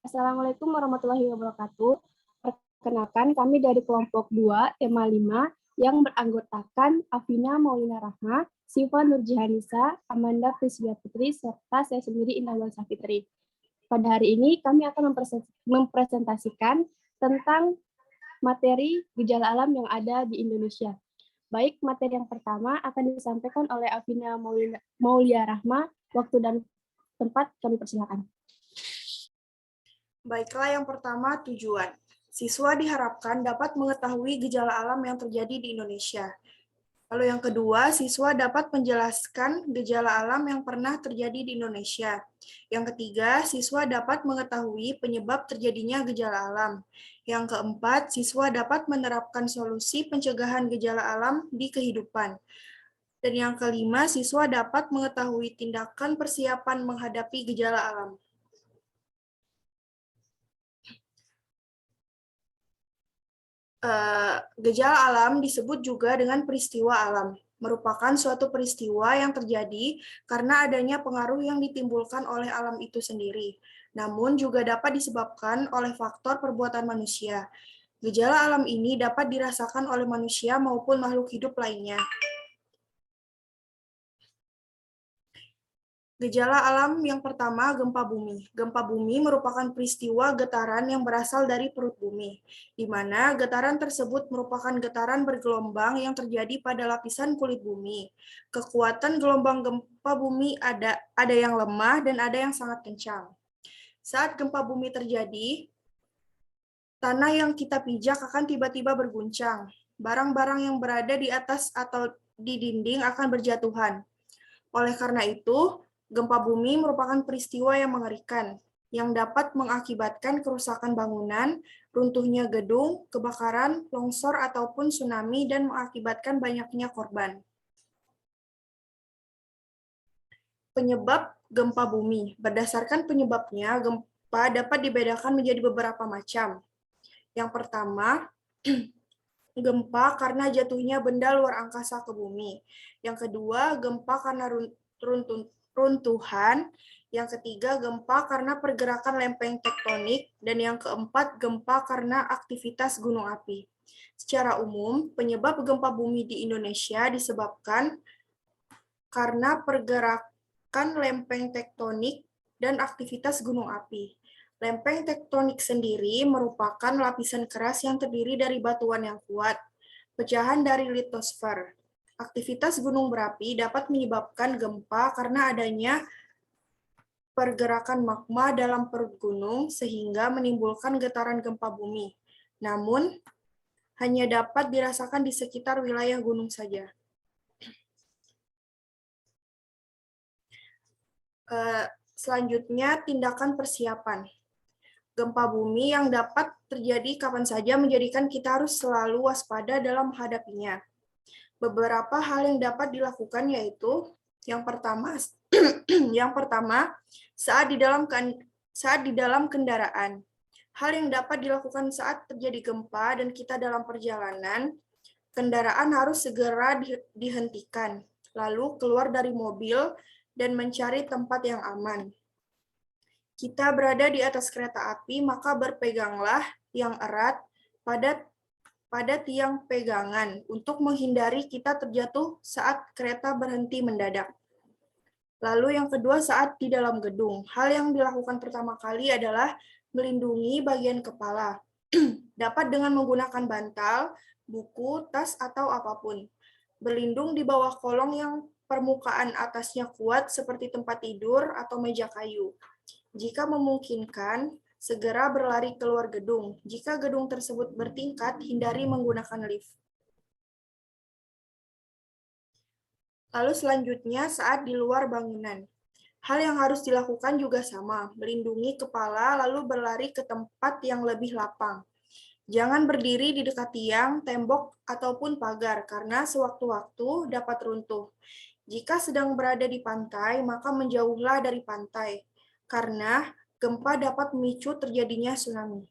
Assalamualaikum warahmatullahi wabarakatuh. Perkenalkan, kami dari kelompok 2, tema 5, yang beranggotakan Afina Maulina Rahma, Siva Nurjihanisa, Amanda Prisya Putri, serta saya sendiri Indah Safitri. Pada hari ini, kami akan mempresentasikan tentang materi gejala alam yang ada di Indonesia. Baik, materi yang pertama akan disampaikan oleh Afina Maulia Rahma. Waktu dan tempat kami persilakan. Baiklah, yang pertama, tujuan. Siswa diharapkan dapat mengetahui gejala alam yang terjadi di Indonesia. Lalu yang kedua, siswa dapat menjelaskan gejala alam yang pernah terjadi di Indonesia. Yang ketiga, siswa dapat mengetahui penyebab terjadinya gejala alam. Yang keempat, siswa dapat menerapkan solusi pencegahan gejala alam di kehidupan. Dan yang kelima, siswa dapat mengetahui tindakan persiapan menghadapi gejala alam. Gejala alam disebut juga dengan peristiwa alam, merupakan suatu peristiwa yang terjadi karena adanya pengaruh yang ditimbulkan oleh alam itu sendiri, namun juga dapat disebabkan oleh faktor perbuatan manusia. Gejala alam ini dapat dirasakan oleh manusia maupun makhluk hidup lainnya. Gejala alam yang pertama, gempa bumi. Gempa bumi merupakan peristiwa getaran yang berasal dari perut bumi, di mana getaran tersebut merupakan getaran bergelombang yang terjadi pada lapisan kulit bumi. Kekuatan gelombang gempa bumi ada yang lemah dan ada yang sangat kencang. Saat gempa bumi terjadi, tanah yang kita pijak akan tiba-tiba berguncang. Barang-barang yang berada di atas atau di dinding akan berjatuhan. Oleh karena itu, gempa bumi merupakan peristiwa yang mengerikan, yang dapat mengakibatkan kerusakan bangunan, runtuhnya gedung, kebakaran, longsor, ataupun tsunami, dan mengakibatkan banyaknya korban. Penyebab gempa bumi. Berdasarkan penyebabnya, gempa dapat dibedakan menjadi beberapa macam. Yang pertama, gempa karena jatuhnya benda luar angkasa ke bumi. Yang kedua, gempa karena runtuhan. Yang ketiga, gempa karena pergerakan lempeng tektonik. Dan yang keempat, gempa karena aktivitas gunung api. Secara umum, penyebab gempa bumi di Indonesia disebabkan karena pergerakan lempeng tektonik dan aktivitas gunung api. Lempeng tektonik sendiri merupakan lapisan keras yang terdiri dari batuan yang kuat, pecahan dari litosfer. Aktivitas gunung berapi dapat menyebabkan gempa karena adanya pergerakan magma dalam perut gunung sehingga menimbulkan getaran gempa bumi. Namun, hanya dapat dirasakan di sekitar wilayah gunung saja. Selanjutnya, tindakan persiapan. Gempa bumi yang dapat terjadi kapan saja menjadikan kita harus selalu waspada dalam menghadapinya. Beberapa hal yang dapat dilakukan yaitu yang pertama saat di dalam kendaraan. Hal yang dapat dilakukan saat terjadi gempa dan kita dalam perjalanan, kendaraan harus segera dihentikan, lalu keluar dari mobil dan mencari tempat yang aman. Kita berada di atas kereta api, maka berpeganglah yang erat pada tiang pegangan untuk menghindari kita terjatuh saat kereta berhenti mendadak. Lalu yang kedua, saat di dalam gedung. Hal yang dilakukan pertama kali adalah melindungi bagian kepala. Dapat dengan menggunakan bantal, buku, tas, atau apapun. Berlindung di bawah kolong yang permukaan atasnya kuat seperti tempat tidur atau meja kayu. Jika memungkinkan, segera berlari keluar gedung. Jika gedung tersebut bertingkat, hindari menggunakan lift. Lalu selanjutnya saat di luar bangunan. Hal yang harus dilakukan juga sama, melindungi kepala lalu berlari ke tempat yang lebih lapang. Jangan berdiri di dekat tiang, tembok, ataupun pagar, karena sewaktu-waktu dapat runtuh. Jika sedang berada di pantai, maka menjauhlah dari pantai, karena gempa dapat memicu terjadinya tsunami.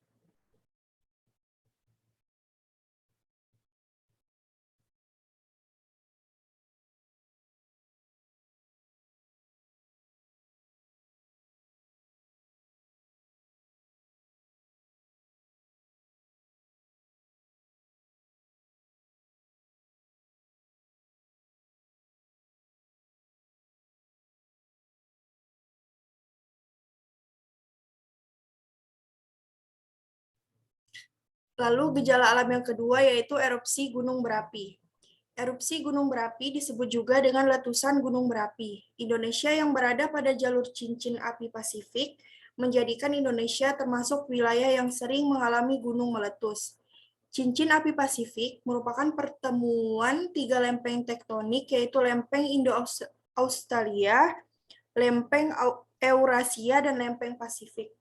Lalu gejala alam yang kedua yaitu erupsi gunung berapi. Erupsi gunung berapi disebut juga dengan letusan gunung berapi. Indonesia yang berada pada jalur cincin api Pasifik menjadikan Indonesia termasuk wilayah yang sering mengalami gunung meletus. Cincin api Pasifik merupakan pertemuan tiga lempeng tektonik yaitu lempeng Indo-Australia, lempeng Eurasia, dan lempeng Pasifik.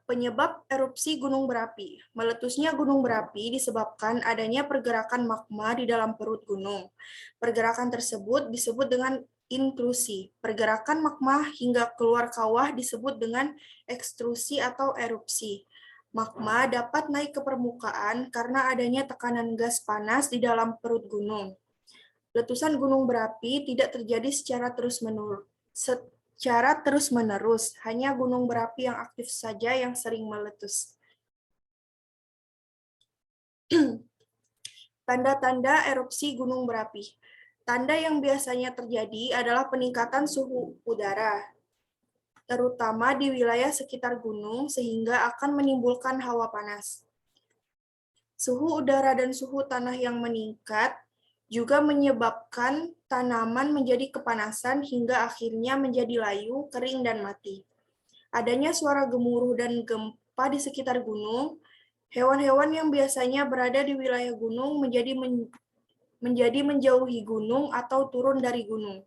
Penyebab erupsi gunung berapi. Meletusnya gunung berapi disebabkan adanya pergerakan magma di dalam perut gunung. Pergerakan tersebut disebut dengan intrusi. Pergerakan magma hingga keluar kawah disebut dengan ekstrusi atau erupsi. Magma dapat naik ke permukaan karena adanya tekanan gas panas di dalam perut gunung. Letusan gunung berapi tidak terjadi secara terus-menerus, hanya gunung berapi yang aktif saja yang sering meletus. Tanda-tanda erupsi gunung berapi. Tanda yang biasanya terjadi adalah peningkatan suhu udara, terutama di wilayah sekitar gunung, sehingga akan menimbulkan hawa panas. Suhu udara dan suhu tanah yang meningkat juga menyebabkan tanaman menjadi kepanasan hingga akhirnya menjadi layu, kering, dan mati. Adanya suara gemuruh dan gempa di sekitar gunung, hewan-hewan yang biasanya berada di wilayah gunung menjadi menjauhi gunung atau turun dari gunung.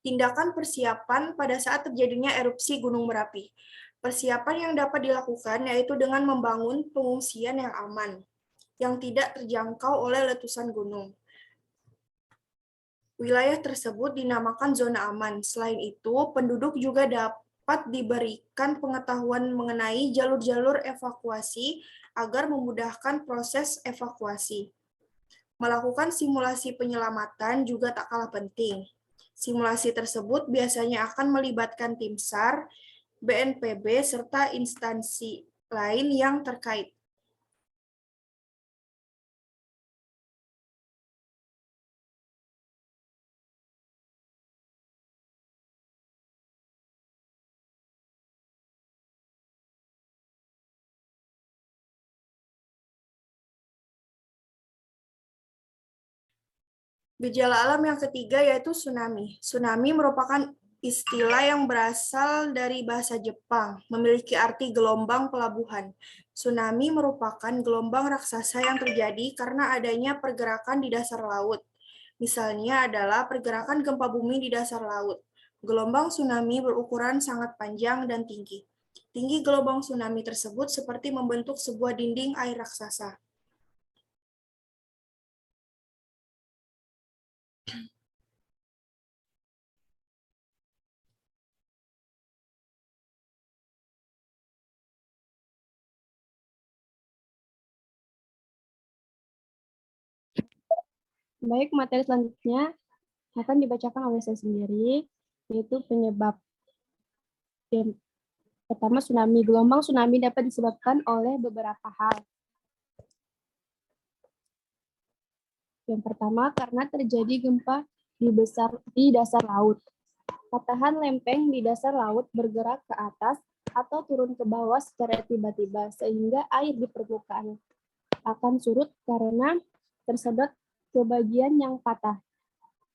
Tindakan persiapan pada saat terjadinya erupsi gunung berapi. Persiapan yang dapat dilakukan yaitu dengan membangun pengungsian yang aman, yang tidak terjangkau oleh letusan gunung. Wilayah tersebut dinamakan zona aman. Selain itu, penduduk juga dapat diberikan pengetahuan mengenai jalur-jalur evakuasi agar memudahkan proses evakuasi. Melakukan simulasi penyelamatan juga tak kalah penting. Simulasi tersebut biasanya akan melibatkan tim SAR, BNPB, serta instansi lain yang terkait. Gejala alam yang ketiga yaitu tsunami. Tsunami merupakan istilah yang berasal dari bahasa Jepang, memiliki arti gelombang pelabuhan. Tsunami merupakan gelombang raksasa yang terjadi karena adanya pergerakan di dasar laut. Misalnya adalah pergerakan gempa bumi di dasar laut. Gelombang tsunami berukuran sangat panjang dan tinggi. Tinggi gelombang tsunami tersebut seperti membentuk sebuah dinding air raksasa. Baik, materi selanjutnya akan dibacakan oleh saya sendiri, yaitu penyebab. Yang pertama, tsunami. Gelombang tsunami dapat disebabkan oleh beberapa hal. Yang pertama, karena terjadi gempa di dasar laut. Patahan lempeng di dasar laut bergerak ke atas atau turun ke bawah secara tiba-tiba, sehingga air di permukaan akan surut karena tersedot ke bagian yang patah.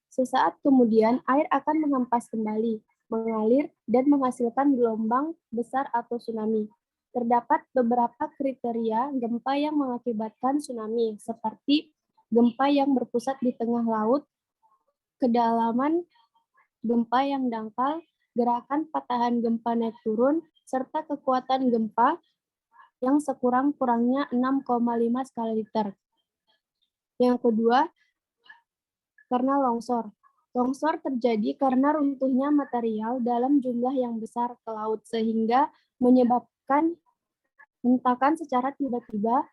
Sesaat kemudian, air akan menghempas kembali, mengalir, dan menghasilkan gelombang besar atau tsunami. Terdapat beberapa kriteria gempa yang mengakibatkan tsunami, seperti gempa yang berpusat di tengah laut, kedalaman gempa yang dangkal, gerakan patahan gempa naik turun, serta kekuatan gempa yang sekurang-kurangnya 6,5 skala Richter. Yang kedua, karena longsor. Longsor terjadi karena runtuhnya material dalam jumlah yang besar ke laut, sehingga menyebabkan hentakan secara tiba-tiba,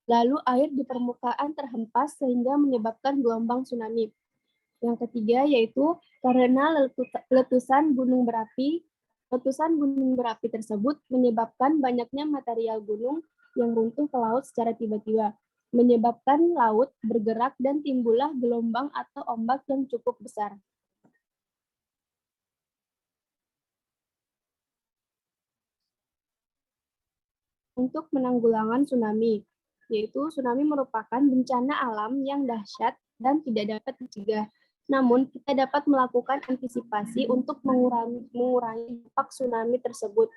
lalu air di permukaan terhempas sehingga menyebabkan gelombang tsunami. Yang ketiga yaitu karena letusan gunung berapi. Letusan gunung berapi tersebut menyebabkan banyaknya material gunung yang runtuh ke laut secara tiba-tiba, menyebabkan laut bergerak dan timbullah gelombang atau ombak yang cukup besar. untuk penanggulangan tsunami, yaitu tsunami merupakan bencana alam yang dahsyat dan tidak dapat dicegah. Namun, kita dapat melakukan antisipasi untuk mengurangi dampak tsunami tersebut.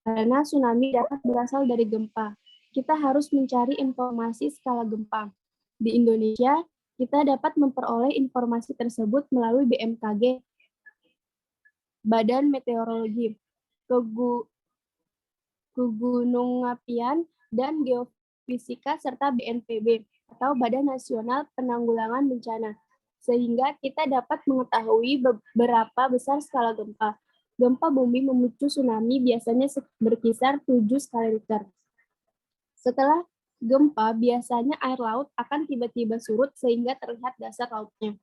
Karena tsunami dapat berasal dari gempa, kita harus mencari informasi skala gempa. Di Indonesia, kita dapat memperoleh informasi tersebut melalui BMKG, Badan Meteorologi, Kegunungapian dan Geofisika, serta BNPB atau Badan Nasional Penanggulangan Bencana, sehingga kita dapat mengetahui berapa besar skala gempa. Gempa bumi memicu tsunami biasanya berkisar 7 skala Richter. Setelah gempa, biasanya air laut akan tiba-tiba surut sehingga terlihat dasar lautnya.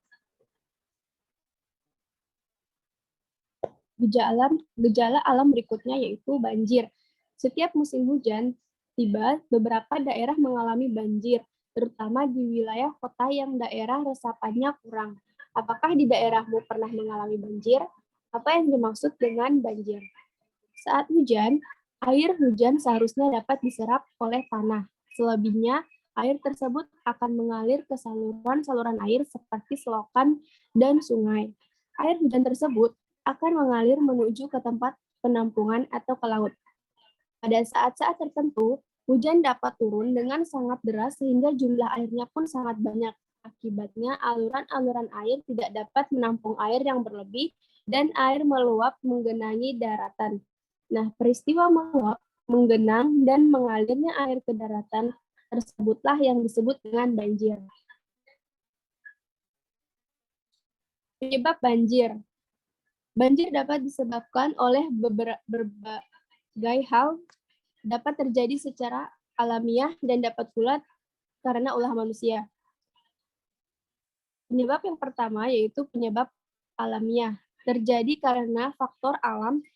Gejala alam berikutnya yaitu banjir. Setiap musim hujan tiba, beberapa daerah mengalami banjir, terutama di wilayah kota yang daerah resapannya kurang. Apakah di daerahmu pernah mengalami banjir? Apa yang dimaksud dengan banjir? Saat hujan, air hujan seharusnya dapat diserap oleh tanah. Selebihnya, air tersebut akan mengalir ke saluran-saluran air seperti selokan dan sungai. Air hujan tersebut akan mengalir menuju ke tempat penampungan atau ke laut. Pada saat-saat tertentu, hujan dapat turun dengan sangat deras sehingga jumlah airnya pun sangat banyak. Akibatnya, aluran-aluran air tidak dapat menampung air yang berlebih dan air meluap menggenangi daratan. Nah, peristiwa meluap, menggenang, dan mengalirnya air ke daratan tersebutlah yang disebut dengan banjir. Penyebab banjir. Banjir dapat disebabkan oleh berbagai hal, dapat terjadi secara alamiah dan dapat pula karena ulah manusia. Penyebab yang pertama yaitu penyebab alamiah, terjadi karena faktor alam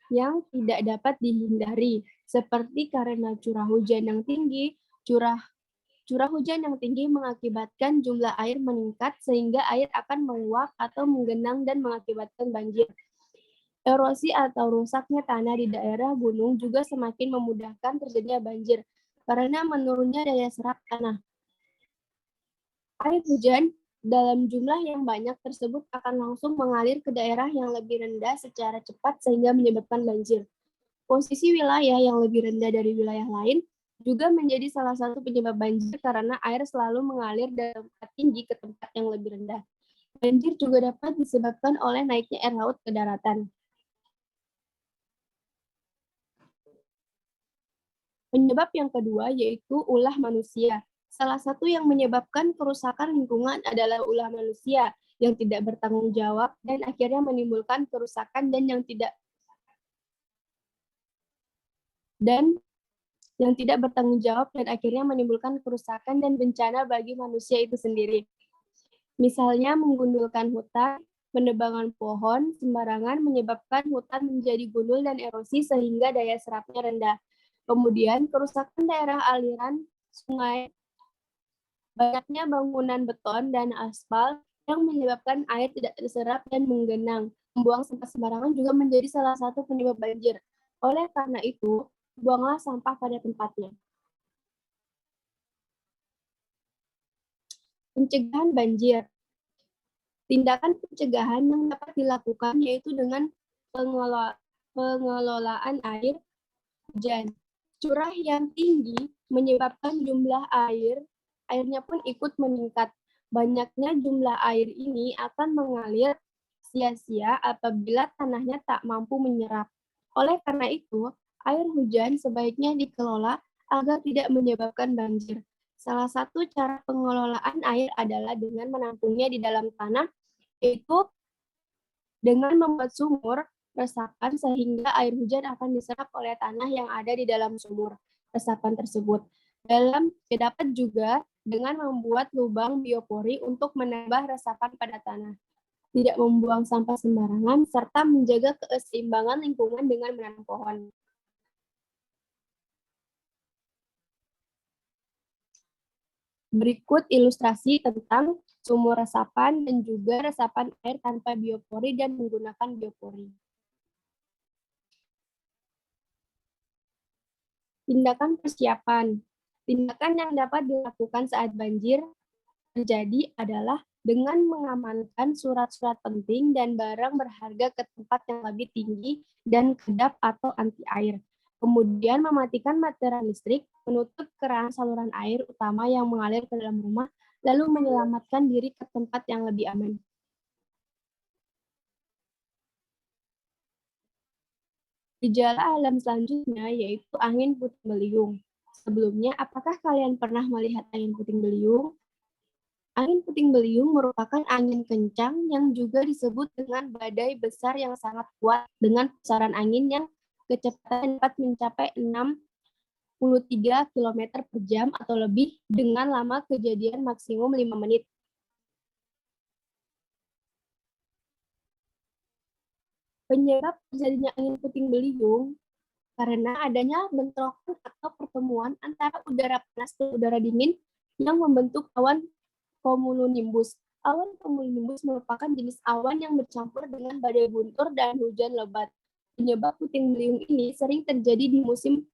yang tidak dapat dihindari, seperti karena curah hujan yang tinggi. Curah hujan yang tinggi mengakibatkan jumlah air meningkat sehingga air akan meluap atau menggenang dan mengakibatkan banjir. Erosi atau rusaknya tanah di daerah gunung juga semakin memudahkan terjadinya banjir karena menurunnya daya serap tanah. Air hujan dalam jumlah yang banyak tersebut akan langsung mengalir ke daerah yang lebih rendah secara cepat sehingga menyebabkan banjir. Posisi wilayah yang lebih rendah dari wilayah lain juga menjadi salah satu penyebab banjir karena air selalu mengalir dari tempat tinggi ke tempat yang lebih rendah. Banjir juga dapat disebabkan oleh naiknya air laut ke daratan. Penyebab yang kedua yaitu ulah manusia. Salah satu yang menyebabkan kerusakan lingkungan adalah ulah manusia yang tidak bertanggung jawab dan akhirnya menimbulkan kerusakan dan yang tidak bertanggung jawab dan akhirnya menimbulkan kerusakan dan bencana bagi manusia itu sendiri. Misalnya menggundulkan hutan, penebangan pohon sembarangan menyebabkan hutan menjadi gundul dan erosi sehingga daya serapnya rendah. Kemudian kerusakan daerah aliran sungai, banyaknya bangunan beton dan aspal yang menyebabkan air tidak terserap dan menggenang. Membuang sampah sembarangan juga menjadi salah satu penyebab banjir. Oleh karena itu, buanglah sampah pada tempatnya. Pencegahan banjir. Tindakan pencegahan yang dapat dilakukan yaitu dengan pengelolaan air hujan. Curah yang tinggi menyebabkan jumlah airnya pun ikut meningkat. Banyaknya jumlah air ini akan mengalir sia-sia apabila tanahnya tak mampu menyerap. Oleh karena itu, air hujan sebaiknya dikelola agar tidak menyebabkan banjir. Salah satu cara pengelolaan air adalah dengan menampungnya di dalam tanah, yaitu dengan membuat sumur resapan sehingga air hujan akan diserap oleh tanah yang ada di dalam sumur resapan tersebut. Dapat juga dengan membuat lubang biopori untuk menambah resapan pada tanah. Tidak membuang sampah sembarangan, serta menjaga keseimbangan lingkungan dengan menanam pohon. Berikut ilustrasi tentang sumur resapan dan juga resapan air tanpa biopori dan menggunakan biopori. Tindakan persiapan. Tindakan yang dapat dilakukan saat banjir terjadi adalah dengan mengamankan surat-surat penting dan barang berharga ke tempat yang lebih tinggi dan kedap atau anti air. Kemudian mematikan material listrik, menutup keran saluran air utama yang mengalir ke dalam rumah, lalu menyelamatkan diri ke tempat yang lebih aman. Gejala alam selanjutnya yaitu angin puting beliung. Sebelumnya, apakah kalian pernah melihat angin puting beliung? Angin puting beliung merupakan angin kencang yang juga disebut dengan badai besar yang sangat kuat dengan pusaran angin yang kecepatan dapat mencapai 63 km per jam atau lebih dengan lama kejadian maksimum 5 menit. Penyebab terjadinya angin puting beliung karena adanya bentrokan atau pertemuan antara udara panas dan udara dingin yang membentuk awan cumulonimbus. Awan cumulonimbus merupakan jenis awan yang bercampur dengan badai guntur dan hujan lebat. Penyebab puting beliung ini sering terjadi di musim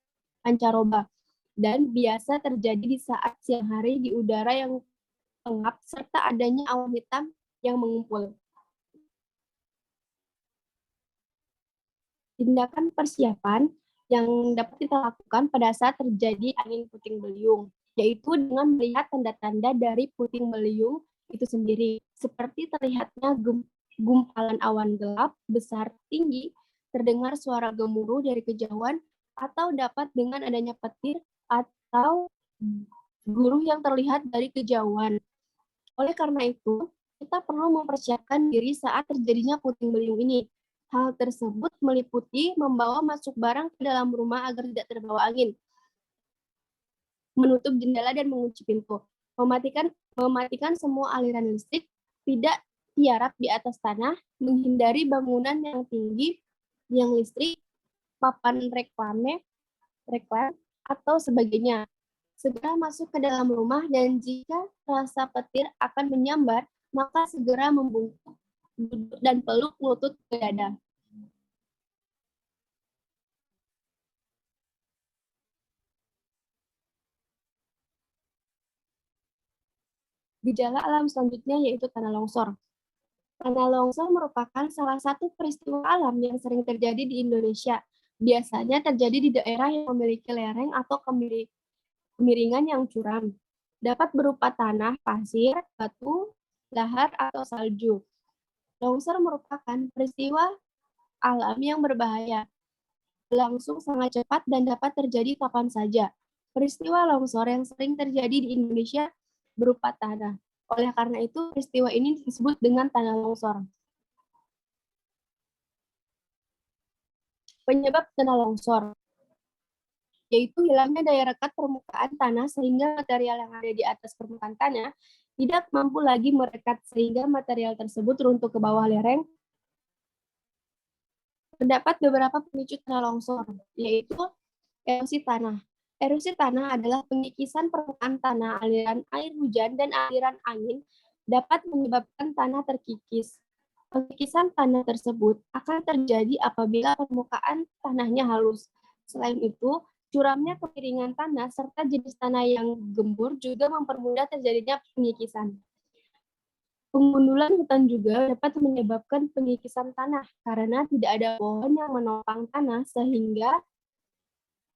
pancaroba dan biasa terjadi di saat siang hari di udara yang pengap serta adanya awan hitam yang mengumpul. Tindakan persiapan yang dapat kita lakukan pada saat terjadi angin puting beliung, yaitu dengan melihat tanda-tanda dari puting beliung itu sendiri, seperti terlihatnya gumpalan awan gelap besar tinggi, terdengar suara gemuruh dari kejauhan, atau dapat dengan adanya petir atau guruh yang terlihat dari kejauhan. Oleh karena itu, kita perlu mempersiapkan diri saat terjadinya puting beliung ini. Hal tersebut meliputi membawa masuk barang ke dalam rumah agar tidak terbawa angin, menutup jendela dan mengunci pintu, mematikan semua aliran listrik, tidak tiarap di atas tanah, menghindari bangunan yang tinggi, yang listrik, papan reklam, atau sebagainya. Segera masuk ke dalam rumah dan jika rasa petir akan menyambar, maka segera membungkuk, duduk dan peluk lutut ke dada. Gejala alam selanjutnya yaitu tanah longsor. Tanah longsor merupakan salah satu peristiwa alam yang sering terjadi di Indonesia. Biasanya terjadi di daerah yang memiliki lereng atau kemiringan yang curam. Dapat berupa tanah, pasir, batu, lahar, atau salju. Longsor merupakan peristiwa alam yang berbahaya, berlangsung sangat cepat dan dapat terjadi kapan saja. Peristiwa longsor yang sering terjadi di Indonesia berupa tanah. Oleh karena itu, peristiwa ini disebut dengan tanah longsor. Penyebab tanah longsor yaitu hilangnya daya rekat permukaan tanah sehingga material yang ada di atas permukaan tanah tidak mampu lagi merekat sehingga material tersebut runtuh ke bawah lereng. Terdapat beberapa pemicu tanah longsor, yaitu erosi tanah. Erosi tanah adalah pengikisan permukaan tanah, aliran air hujan, dan aliran angin dapat menyebabkan tanah terkikis. Pengikisan tanah tersebut akan terjadi apabila permukaan tanahnya halus. Selain itu, curamnya kemiringan tanah serta jenis tanah yang gembur juga mempermudah terjadinya pengikisan. Pengundulan hutan juga dapat menyebabkan pengikisan tanah karena tidak ada pohon yang menopang tanah sehingga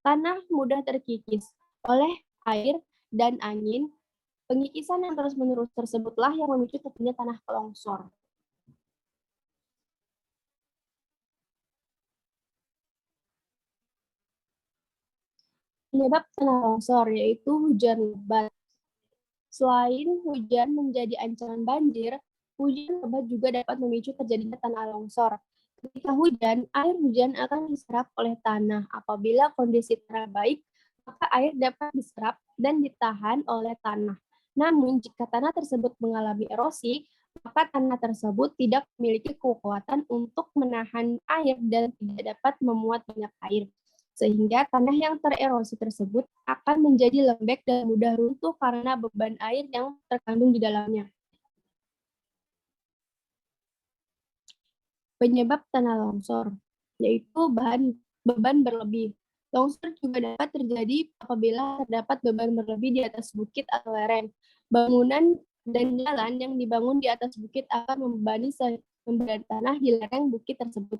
tanah mudah terkikis oleh air dan angin. Pengikisan yang terus-menerus tersebutlah yang memicu terjadinya tanah longsor. Penyebab tanah longsor yaitu hujan lebat. Selain hujan menjadi ancaman banjir, hujan lebat juga dapat memicu terjadinya tanah longsor. Ketika hujan, air hujan akan diserap oleh tanah. Apabila kondisi tanah baik, maka air dapat diserap dan ditahan oleh tanah. Namun, jika tanah tersebut mengalami erosi, maka tanah tersebut tidak memiliki kekuatan untuk menahan air dan tidak dapat memuat banyak air. Sehingga tanah yang tererosi tersebut akan menjadi lembek dan mudah runtuh karena beban air yang terkandung di dalamnya. Penyebab tanah longsor yaitu beban berlebih. Longsor juga dapat terjadi apabila terdapat beban berlebih di atas bukit atau lereng. Bangunan dan jalan yang dibangun di atas bukit akan membebani tanah di lereng bukit tersebut.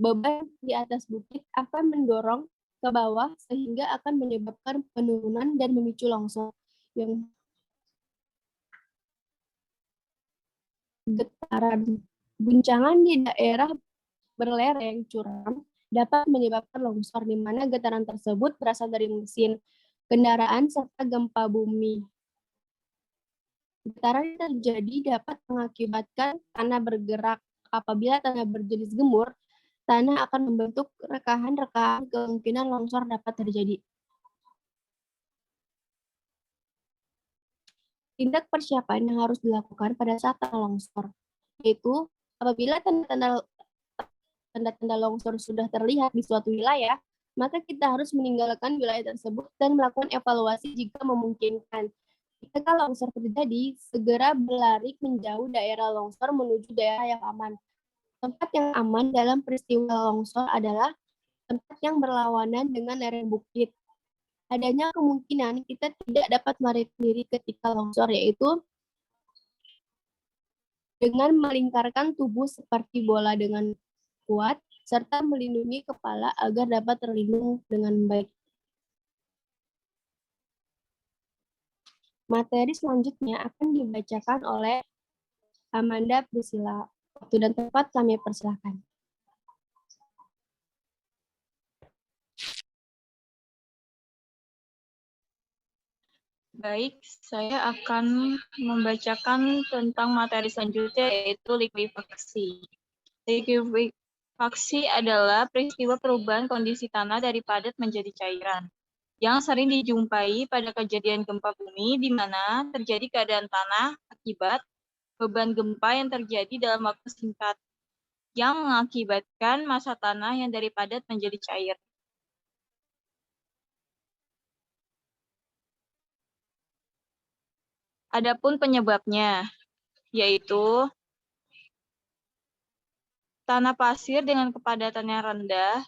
Beban di atas bukit akan mendorong ke bawah sehingga akan menyebabkan penurunan dan memicu longsor. Yang getaran guncangan di daerah berlereng curam dapat menyebabkan longsor, di mana getaran tersebut berasal dari mesin kendaraan serta gempa bumi. Getaran yang terjadi dapat mengakibatkan tanah bergerak. Apabila tanah berjenis gemur, tanah akan membentuk rekahan-rekahan, kemungkinan longsor dapat terjadi. Tindak persiapan yang harus dilakukan pada saat tanah longsor, yaitu apabila tanda-tanda longsor sudah terlihat di suatu wilayah, maka kita harus meninggalkan wilayah tersebut dan melakukan evaluasi jika memungkinkan. Jika longsor terjadi, segera berlari menjauh daerah longsor menuju daerah yang aman. Tempat yang aman dalam peristiwa longsor adalah tempat yang berlawanan dengan lereng bukit. Adanya kemungkinan kita tidak dapat melarikan diri ketika longsor, yaitu dengan melingkarkan tubuh seperti bola dengan kuat, serta melindungi kepala agar dapat terlindung dengan baik. Materi selanjutnya akan dibacakan oleh Amanda Priscilla. Waktu dan tempat kami persilahkan. Baik, saya akan membacakan tentang materi selanjutnya, yaitu likuifaksi. Likuifaksi adalah peristiwa perubahan kondisi tanah dari padat menjadi cairan, yang sering dijumpai pada kejadian gempa bumi, di mana terjadi keadaan tanah akibat beban gempa yang terjadi dalam waktu singkat, yang mengakibatkan massa tanah yang dari padat menjadi cair. Adapun penyebabnya, yaitu tanah pasir dengan kepadatan yang rendah.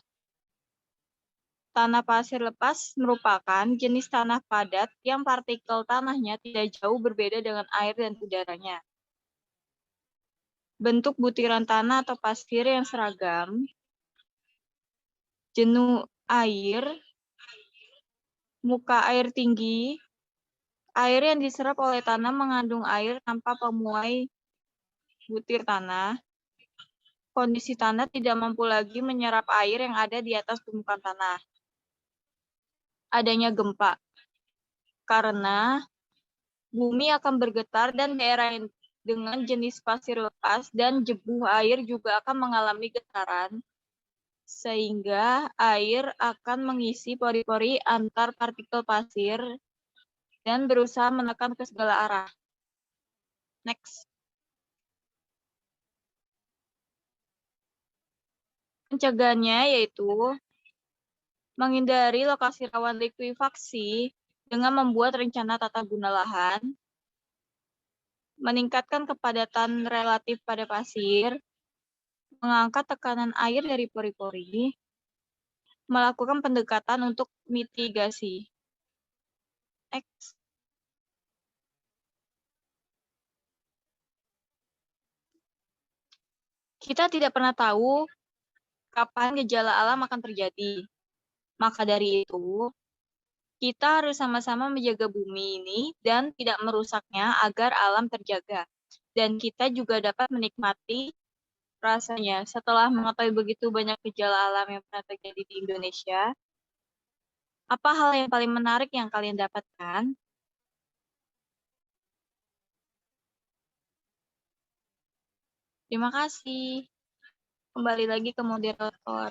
Tanah pasir lepas merupakan jenis tanah padat yang partikel tanahnya tidak jauh berbeda dengan air dan udaranya. Bentuk butiran tanah atau pasir yang seragam, jenuh air, muka air tinggi, air yang diserap oleh tanah mengandung air tanpa pemuai butir tanah. Kondisi tanah tidak mampu lagi menyerap air yang ada di atas permukaan tanah. Adanya gempa, karena bumi akan bergetar dan daerah dengan jenis pasir lepas dan jebuh air juga akan mengalami getaran, sehingga air akan mengisi pori-pori antar partikel pasir dan berusaha menekan ke segala arah. Next. Pencegahannya yaitu menghindari lokasi rawan likuifaksi dengan membuat rencana tata guna lahan, meningkatkan kepadatan relatif pada pasir, mengangkat tekanan air dari pori-pori, melakukan pendekatan untuk mitigasi. Next. Kita tidak pernah tahu kapan gejala alam akan terjadi. Maka dari itu, kita harus sama-sama menjaga bumi ini dan tidak merusaknya agar alam terjaga. Dan kita juga dapat menikmati rasanya. Setelah mengetahui begitu banyak gejala alam yang pernah terjadi di Indonesia, apa hal yang paling menarik yang kalian dapatkan? Terima kasih. Kembali lagi ke moderator.